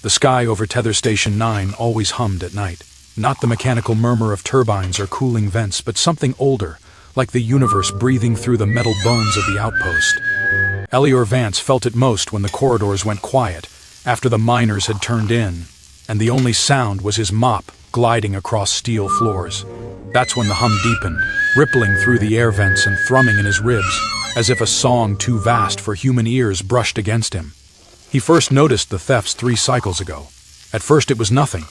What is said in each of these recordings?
The sky over Tether Station 9 always hummed at night. Not the mechanical murmur of turbines or cooling vents, but something older, like the universe breathing through the metal bones of the outpost. Elior Vance felt it most when the corridors went quiet, after the miners had turned in, and the only sound was his mop gliding across steel floors. That's when the hum deepened, rippling through the air vents and thrumming in his ribs, as if a song too vast for human ears brushed against him. He first noticed the thefts 3 cycles ago. At first it was nothing.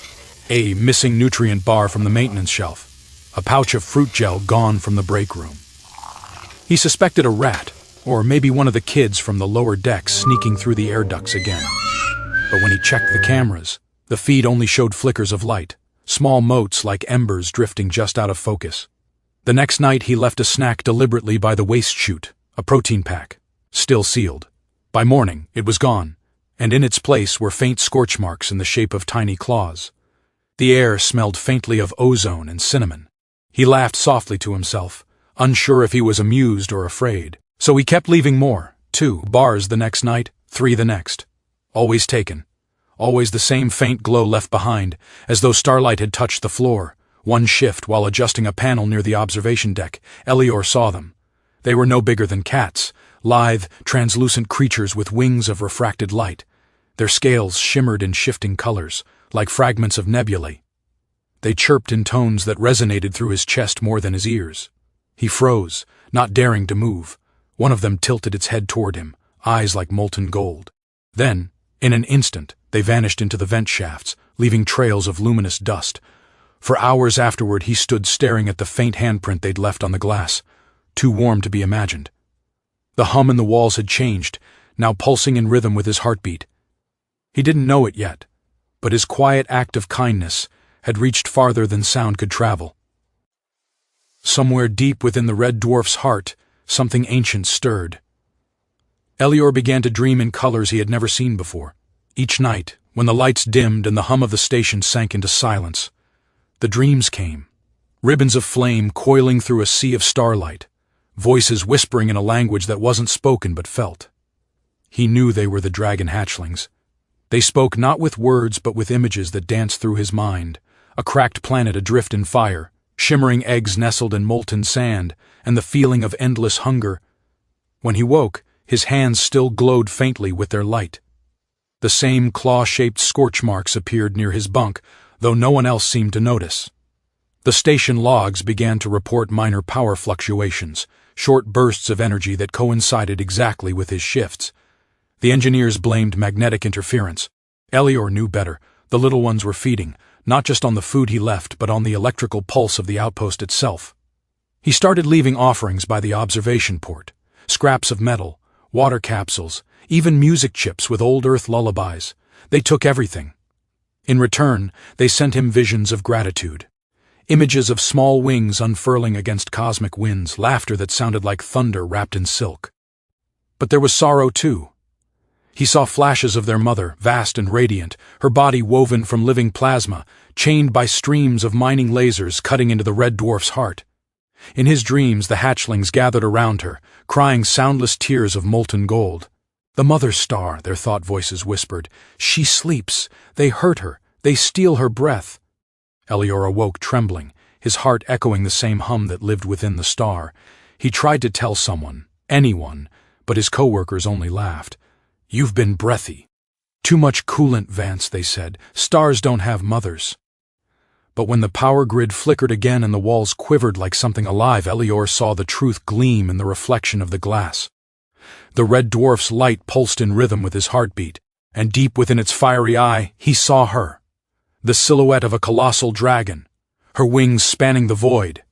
A missing nutrient bar from the maintenance shelf. A pouch of fruit gel gone from the break room. He suspected a rat, or maybe one of the kids from the lower decks sneaking through the air ducts again. But when he checked the cameras, the feed only showed flickers of light, small motes like embers drifting just out of focus. The next night he left a snack deliberately by the waste chute, a protein pack, still sealed. By morning, it was gone, and in its place were faint scorch marks in the shape of tiny claws. The air smelled faintly of ozone and cinnamon. He laughed softly to himself, unsure if he was amused or afraid. So he kept leaving more, 2 bars the next night, 3 the next. Always taken. Always the same faint glow left behind, as though starlight had touched the floor. One shift, while adjusting a panel near the observation deck, Elior saw them. They were no bigger than cats, lithe, translucent creatures with wings of refracted light. Their scales shimmered in shifting colors, like fragments of nebulae. They chirped in tones that resonated through his chest more than his ears. He froze, not daring to move. One of them tilted its head toward him, eyes like molten gold. Then, in an instant, they vanished into the vent shafts, leaving trails of luminous dust. For hours afterward he stood staring at the faint handprint they'd left on the glass, too warm to be imagined. The hum in the walls had changed, now pulsing in rhythm with his heartbeat. He didn't know it yet, but his quiet act of kindness had reached farther than sound could travel. Somewhere deep within the red dwarf's heart, something ancient stirred. Elior began to dream in colors he had never seen before. Each night, when the lights dimmed and the hum of the station sank into silence, the dreams came. Ribbons of flame coiling through a sea of starlight, voices whispering in a language that wasn't spoken but felt. He knew they were the dragon hatchlings. They spoke not with words but with images that danced through his mind, a cracked planet adrift in fire, shimmering eggs nestled in molten sand, and the feeling of endless hunger. When he woke, his hands still glowed faintly with their light. The same claw-shaped scorch marks appeared near his bunk, though no one else seemed to notice. The station logs began to report minor power fluctuations, short bursts of energy that coincided exactly with his shifts. The engineers blamed magnetic interference. Elior knew better. The little ones were feeding, not just on the food he left, but on the electrical pulse of the outpost itself. He started leaving offerings by the observation port, scraps of metal, water capsules, even music chips with old Earth lullabies. They took everything. In return, they sent him visions of gratitude. Images of small wings unfurling against cosmic winds, laughter that sounded like thunder wrapped in silk. But there was sorrow too. He saw flashes of their mother, vast and radiant, her body woven from living plasma, chained by streams of mining lasers cutting into the red dwarf's heart. In his dreams, the hatchlings gathered around her, crying soundless tears of molten gold. The mother star, their thought voices whispered. She sleeps. They hurt her. They steal her breath. Elior awoke trembling, his heart echoing the same hum that lived within the star. He tried to tell someone, anyone, but his co-workers only laughed. You've been breathy. Too much coolant, Vance, they said. Stars don't have mothers. But when the power grid flickered again and the walls quivered like something alive, Elior saw the truth gleam in the reflection of the glass. The red dwarf's light pulsed in rhythm with his heartbeat, and deep within its fiery eye, he saw her. The silhouette of a colossal dragon, her wings spanning the void.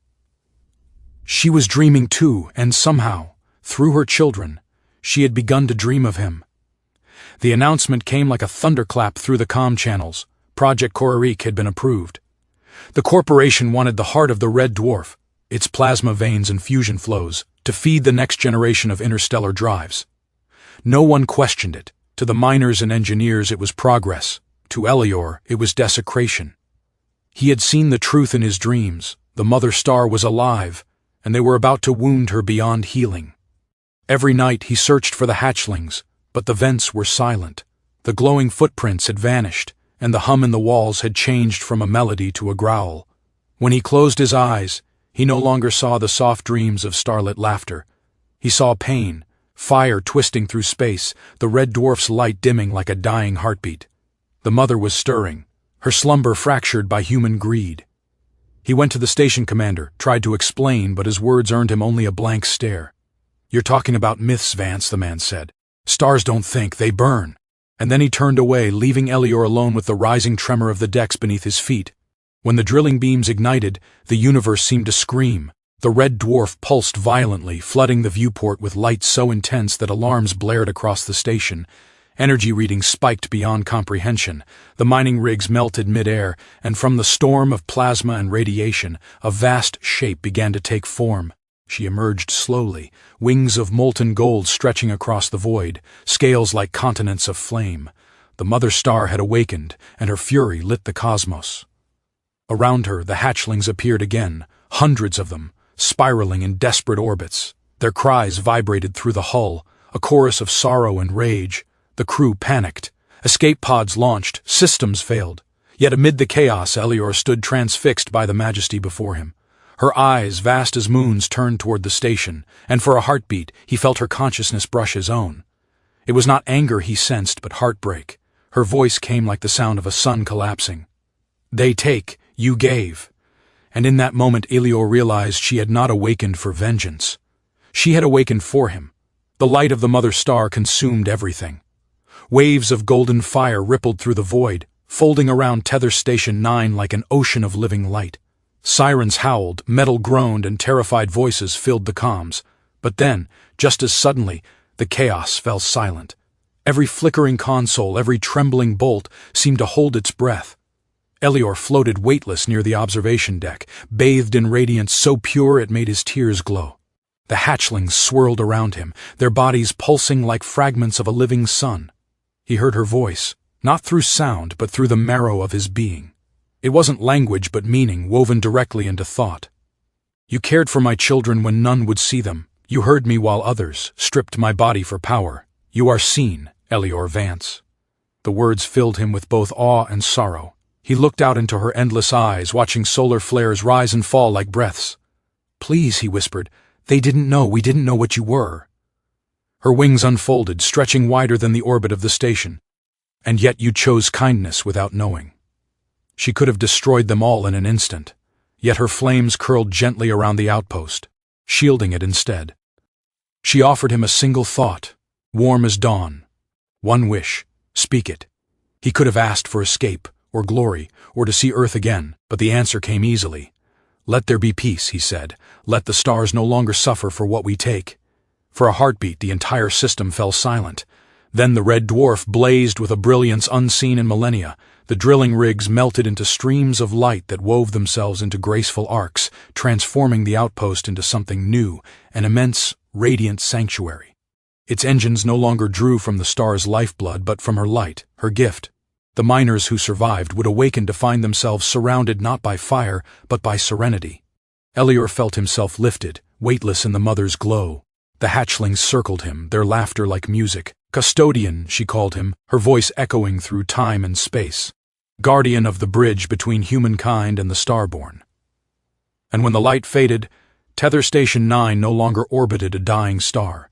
She was dreaming too, and somehow, through her children, she had begun to dream of him. The announcement came like a thunderclap through the comm channels. Project Korarik had been approved. The corporation wanted the heart of the red dwarf, its plasma veins and fusion flows, to feed the next generation of interstellar drives. No one questioned it. To the miners and engineers it was progress. To Elior it was desecration. He had seen the truth in his dreams. The mother star was alive, and they were about to wound her beyond healing. Every night he searched for the hatchlings, but the vents were silent. The glowing footprints had vanished, and the hum in the walls had changed from a melody to a growl. When he closed his eyes, he no longer saw the soft dreams of starlit laughter. He saw pain, fire twisting through space, the red dwarf's light dimming like a dying heartbeat. The mother was stirring, her slumber fractured by human greed. He went to the station commander, tried to explain, but his words earned him only a blank stare. "You're talking about myths, Vance," the man said. "Stars don't think, they burn." And then he turned away, leaving Elior alone with the rising tremor of the decks beneath his feet. When the drilling beams ignited, the universe seemed to scream. The red dwarf pulsed violently, flooding the viewport with light so intense that alarms blared across the station. Energy readings spiked beyond comprehension. The mining rigs melted mid-air, and from the storm of plasma and radiation, a vast shape began to take form. She emerged slowly, wings of molten gold stretching across the void, scales like continents of flame. The mother star had awakened, and her fury lit the cosmos. Around her, the hatchlings appeared again, hundreds of them, spiraling in desperate orbits. Their cries vibrated through the hull, a chorus of sorrow and rage. The crew panicked. Escape pods launched, systems failed. Yet amid the chaos, Elior stood transfixed by the majesty before him. Her eyes, vast as moons, turned toward the station, and for a heartbeat, he felt her consciousness brush his own. It was not anger he sensed, but heartbreak. Her voice came like the sound of a sun collapsing. "They take, you gave." And in that moment, Elior realized she had not awakened for vengeance. She had awakened for him. The light of the mother star consumed everything. Waves of golden fire rippled through the void, folding around Tether Station 9 like an ocean of living light. Sirens howled, metal groaned, and terrified voices filled the comms. But then, just as suddenly, the chaos fell silent. Every flickering console, every trembling bolt seemed to hold its breath. Elior floated weightless near the observation deck, bathed in radiance so pure it made his tears glow. The hatchlings swirled around him, their bodies pulsing like fragments of a living sun. He heard her voice, not through sound, but through the marrow of his being. It wasn't language but meaning, woven directly into thought. "You cared for my children when none would see them. You heard me while others stripped my body for power. You are seen, Elior Vance." The words filled him with both awe and sorrow. He looked out into her endless eyes, watching solar flares rise and fall like breaths. "Please," he whispered, we didn't know what you were." Her wings unfolded, stretching wider than the orbit of the station. "And yet you chose kindness without knowing." She could have destroyed them all in an instant, yet her flames curled gently around the outpost, shielding it instead. She offered him a single thought, warm as dawn. One wish, speak it. He could have asked for escape, or glory, or to see Earth again, but the answer came easily. "Let there be peace," he said. "Let the stars no longer suffer for what we take." For a heartbeat, the entire system fell silent. Then the red dwarf blazed with a brilliance unseen in millennia. The drilling rigs melted into streams of light that wove themselves into graceful arcs, transforming the outpost into something new, an immense, radiant sanctuary. Its engines no longer drew from the star's lifeblood, but from her light, her gift. The miners who survived would awaken to find themselves surrounded not by fire, but by serenity. Elior felt himself lifted, weightless in the mother's glow. The hatchlings circled him, their laughter like music. "Custodian," she called him, her voice echoing through time and space. Guardian of the bridge between humankind and the starborn. And when the light faded, Tether Station 9 no longer orbited a dying star.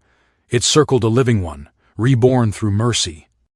It circled a living one, reborn through mercy,